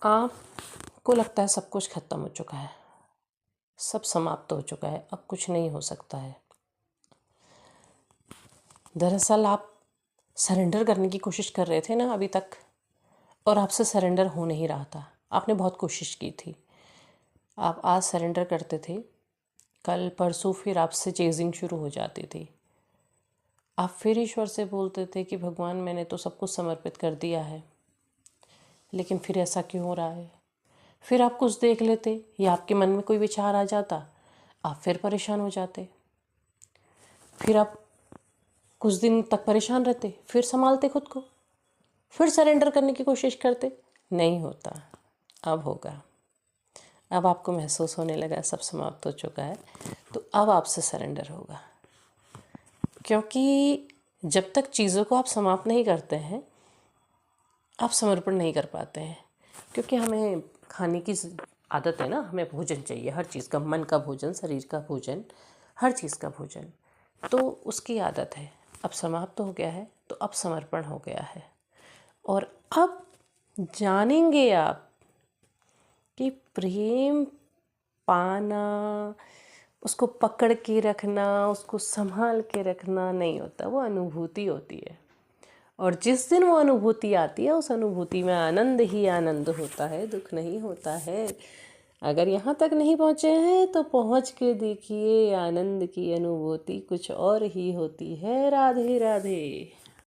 आपको लगता है सब कुछ ख़त्म हो चुका है, सब समाप्त हो चुका है, अब कुछ नहीं हो सकता है। दरअसल आप सरेंडर करने की कोशिश कर रहे थे ना अभी तक, और आपसे सरेंडर हो नहीं रहा था। आपने बहुत कोशिश की थी। आप आज सरेंडर करते थे, कल परसों फिर आपसे चेजिंग शुरू हो जाती थी। आप फिर ईश्वर से बोलते थे कि भगवान मैंने तो सब कुछ समर्पित कर दिया है, लेकिन फिर ऐसा क्यों हो रहा है। फिर आप कुछ देख लेते या आपके मन में कोई विचार आ जाता, आप फिर परेशान हो जाते। फिर आप कुछ दिन तक परेशान रहते, फिर संभालते खुद को, फिर सरेंडर करने की कोशिश करते, नहीं होता। अब होगा। अब आपको महसूस होने लगा सब समाप्त हो चुका है, तो अब आपसे सरेंडर होगा। क्योंकि जब तक चीज़ों को आप समाप्त नहीं करते हैं, आप समर्पण नहीं कर पाते हैं। क्योंकि हमें खाने की आदत है ना, हमें भोजन चाहिए, हर चीज़ का, मन का भोजन, शरीर का भोजन, हर चीज़ का भोजन, तो उसकी आदत है। अब समाप्त हो गया है तो अब समर्पण हो गया है। और अब जानेंगे आप कि प्रेम पाना, उसको पकड़ के रखना, उसको संभाल के रखना नहीं होता, वो अनुभूति होती है। और जिस दिन वो अनुभूति आती है, उस अनुभूति में आनंद ही आनंद होता है, दुख नहीं होता है। अगर यहाँ तक नहीं पहुँचे हैं तो पहुँच के देखिए, आनंद की अनुभूति कुछ और ही होती है। राधे राधे।